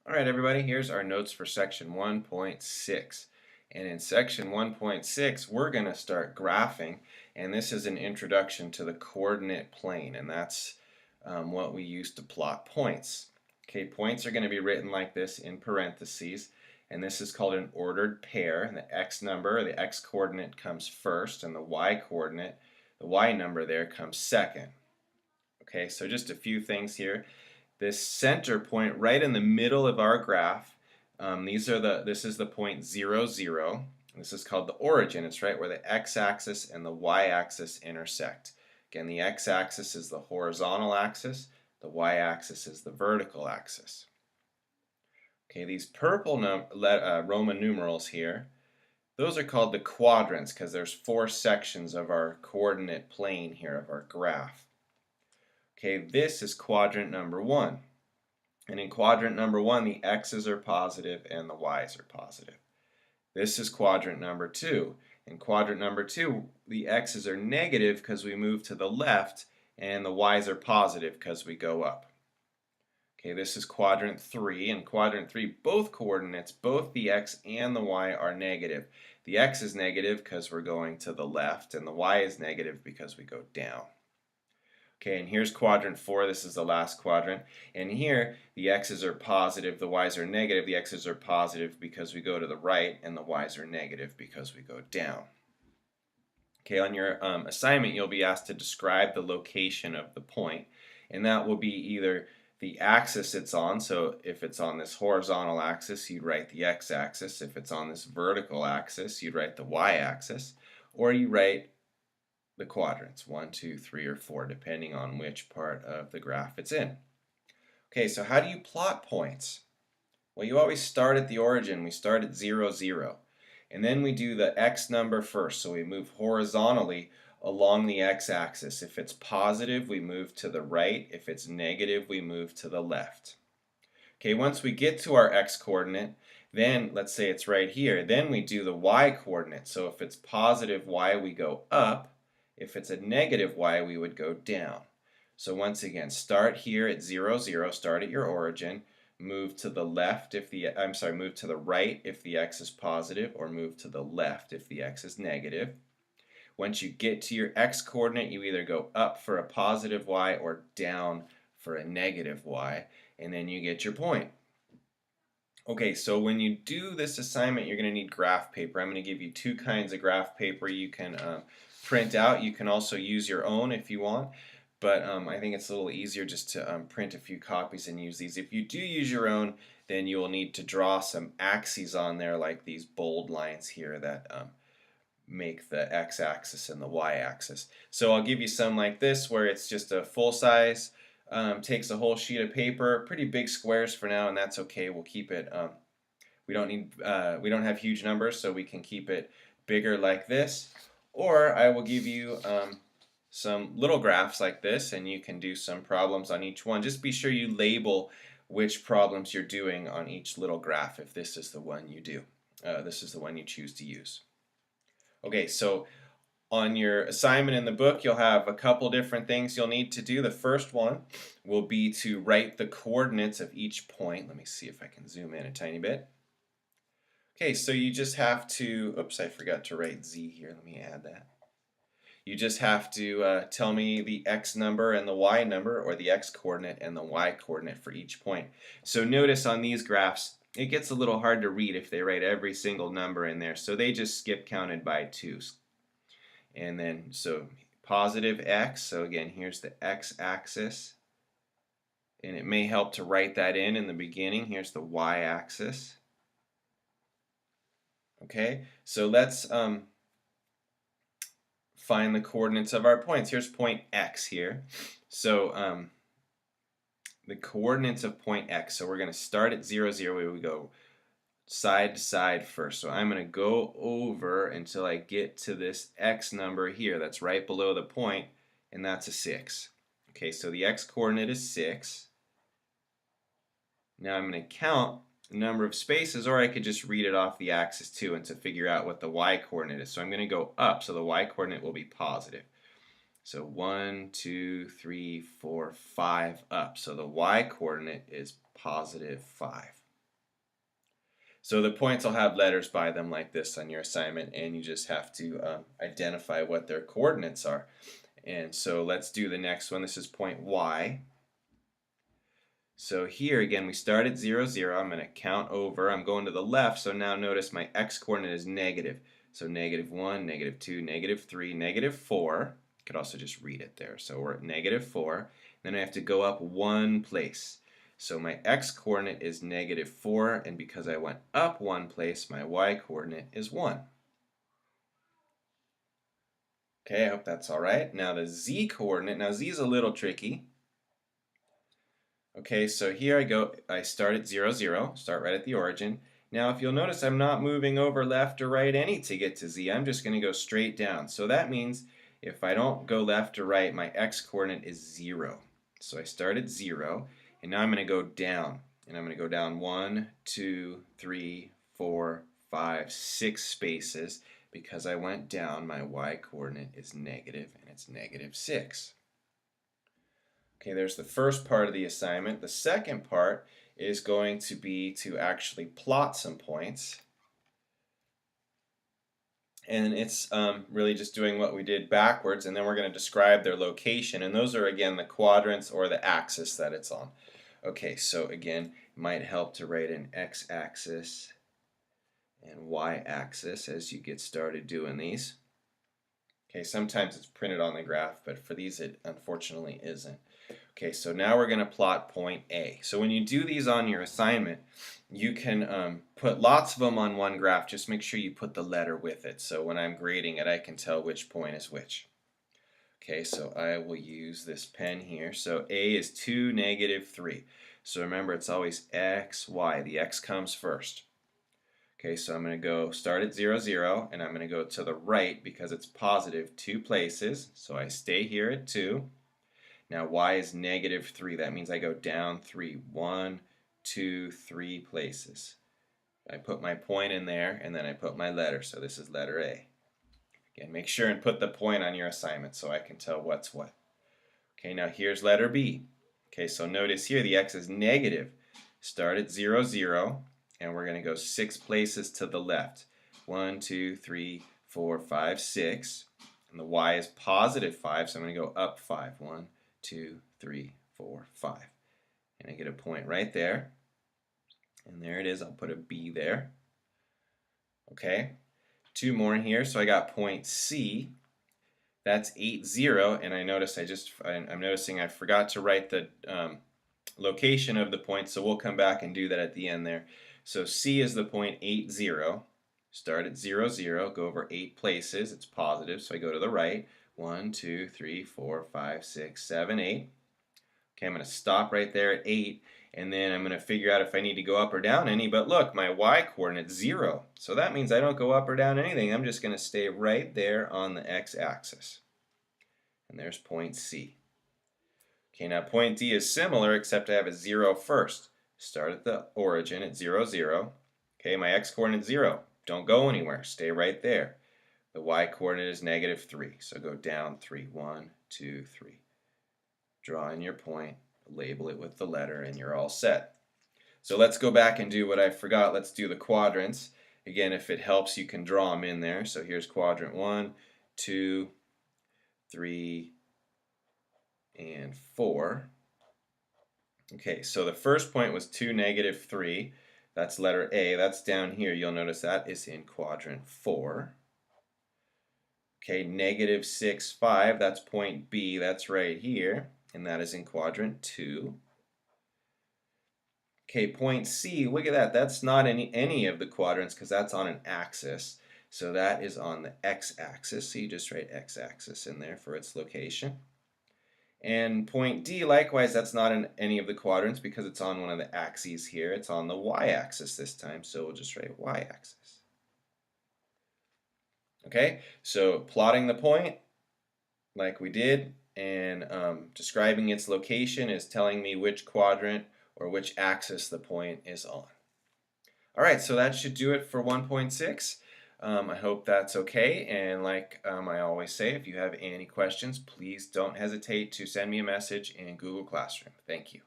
Alright everybody, here's our notes for section 1.6. And in section 1.6 we're going to start graphing, and this is an introduction to the coordinate plane, and that's what we use to plot points. Okay, points are going to be written like this in parentheses, and this is called an ordered pair. And the x number, the x coordinate comes first, and the y coordinate, the y number there comes second. Okay, so just a few things here. This center point right in the middle of our graph, this is the point 0, 0. This is called the origin. It's right where the x-axis and the y-axis intersect. Again, the x-axis is the horizontal axis, the y-axis is the vertical axis. Okay, these purple Roman numerals here, those are called the quadrants because there's 4 sections of our coordinate plane here of our graph. Okay, this is quadrant number 1. And in quadrant number 1, the x's are positive and the y's are positive. This is quadrant number 2. In quadrant number 2, the x's are negative because we move to the left, and the y's are positive because we go up. Okay, this is quadrant 3. In quadrant 3, both coordinates, both the x and the y, are negative. The x is negative because we're going to the left, and the y is negative because we go down. Okay, and here's quadrant 4. This is the last quadrant. And here, the x's are positive, the y's are negative. The x's are positive because we go to the right, and the y's are negative because we go down. Okay, on your assignment, you'll be asked to describe the location of the point, and that will be either the axis it's on. So if it's on this horizontal axis, you'd write the x-axis. If it's on this vertical axis, you'd write the y-axis, or you write the quadrants, 1, 2, 3, or 4, depending on which part of the graph it's in. Okay, so how do you plot points? Well, you always start at the origin. We start at 0, 0. And then we do the x number first. So we move horizontally along the x-axis. If it's positive, we move to the right. If it's negative, we move to the left. Okay, once we get to our x-coordinate, then let's say it's right here, then we do the y-coordinate. So if it's positive y, we go up. If it's a negative y, we would go down. So once again, start here at 0, 0, start at your origin, move to the left if move to the right if the x is positive, or move to the left if the x is negative. Once you get to your x coordinate, you either go up for a positive y or down for a negative y, and then you get your point. Okay, so when you do this assignment, you're going to need graph paper. I'm going to give you 2 kinds of graph paper you can print out. You can also use your own if you want, but I think it's a little easier just to print a few copies and use these. If you do use your own, then you will need to draw some axes on there, like these bold lines here that make the x-axis and the y-axis. So I'll give you some like this, where it's just a full size, takes a whole sheet of paper, pretty big squares for now, and that's okay. We'll keep it, we don't have huge numbers, so we can keep it bigger like this. Or I will give you some little graphs like this, and you can do some problems on each one. Just be sure you label which problems you're doing on each little graph if this is the one you do. This is the one you choose to use. Okay, so on your assignment in the book, you'll have a couple different things you'll need to do. The first one will be to write the coordinates of each point. Let me see if I can zoom in a tiny bit. Okay, so you just have to, oops, I forgot to write z here. Let me add that. You just have to tell me the x number and the y number, or the x coordinate and the y coordinate for each point. So notice on these graphs, it gets a little hard to read if they write every single number in there. So they just skip counted by 2s. And then, so positive x, so again, here's the x-axis. And it may help to write that in the beginning. Here's the y-axis. Okay, so let's find the coordinates of our points. Here's point x here. So the coordinates of point x. So we're going to start at 0, 0. We go side to side first. So I'm going to go over until I get to this x number here. That's right below the point, and that's a 6. Okay, so the x coordinate is 6. Now I'm going to count the number of spaces, or I could just read it off the axis too, and to figure out what the y coordinate is. So I'm going to go up, so the y coordinate will be positive. So 1, 2, 3, 4, 5 up. So the y coordinate is positive 5. So the points will have letters by them like this on your assignment, and you just have to identify what their coordinates are. And so let's do the next one. This is point Y. So here again, we start at 0, 0. I'm going to count over. I'm going to the left, so now notice my x-coordinate is negative. So negative 1, negative 2, negative 3, negative 4. You could also just read it there. So we're at negative 4. Then I have to go up one place. So my x-coordinate is negative 4, and because I went up one place, my y-coordinate is 1. Okay, I hope that's all right. Now the z-coordinate, now z is a little tricky. Okay, so here I go, I start at 0, 0, start right at the origin. Now if you'll notice, I'm not moving over left or right any to get to z, I'm just going to go straight down. So that means if I don't go left or right, my x-coordinate is 0. So I start at 0, and now I'm going to go down. And I'm going to go down 1, 2, 3, 4, 5, 6 spaces. Because I went down, my y-coordinate is negative, and it's negative 6. Okay, there's the first part of the assignment. The second part is going to be to actually plot some points. And it's really just doing what we did backwards, and then we're going to describe their location. And those are, again, the quadrants or the axis that it's on. Okay, so again, it might help to write an x-axis and y-axis as you get started doing these. Okay, sometimes it's printed on the graph, but for these it unfortunately isn't. Okay, so now we're going to plot point A. So when you do these on your assignment, you can put lots of them on one graph. Just make sure you put the letter with it. So when I'm grading it, I can tell which point is which. Okay, so I will use this pen here. So A is 2, negative 3. So remember, it's always x, y. The x comes first. Okay, so I'm going to go start at 0, 0, and I'm going to go to the right because it's positive 2 places. So I stay here at 2. Now y is negative 3. That means I go down 3. 1, 2, 3 places. I put my point in there, and then I put my letter. So this is letter A. Again, make sure and put the point on your assignment so I can tell what's what. Okay, now here's letter B. Okay, so notice here the x is negative. Start at 0, 0, and we're going to go 6 places to the left. 1, 2, 3, 4, 5, 6. And the y is positive 5, so I'm going to go up 5. 1, 2, 3, 4, 5. And I get a point right there. And there it is. I'll put a B there. Okay. 2 more in here. So I got point C. That's 8, 0. And I notice I'm noticing I forgot to write the location of the point. So we'll come back and do that at the end there. So C is the point 8, 0. Start at 0, 0. Go over 8 places. It's positive. So I go to the right. 1, 2, 3, 4, 5, 6, 7, 8. Okay, I'm going to stop right there at 8, and then I'm going to figure out if I need to go up or down any. But look, my y-coordinate's 0. So that means I don't go up or down anything. I'm just going to stay right there on the x-axis. And there's point C. Okay, now point D is similar, except I have a 0 first. Start at the origin at 0, 0. Okay, my x-coordinate is 0. Don't go anywhere. Stay right there. The y-coordinate is negative 3, so go down 3. 1, 2, 3. Draw in your point, label it with the letter, and you're all set. So let's go back and do what I forgot. Let's do the quadrants. Again, if it helps, you can draw them in there. So here's quadrant 1, 2, 3, and 4. Okay, so the first point was 2, negative 3. That's letter A. That's down here. You'll notice that is in quadrant 4. Okay, negative 6, 5. That's point B. That's right here. And that is in quadrant 2. Okay, point C, look at that. That's not any of the quadrants because that's on an axis. So that is on the x-axis. So you just write x-axis in there for its location. And point D, likewise, that's not in any of the quadrants because it's on one of the axes here. It's on the y-axis this time, so we'll just write y-axis. Okay, so plotting the point like we did, and describing its location is telling me which quadrant or which axis the point is on. Alright, so that should do it for 1.6. I hope that's okay, and like I always say, if you have any questions, please don't hesitate to send me a message in Google Classroom. Thank you.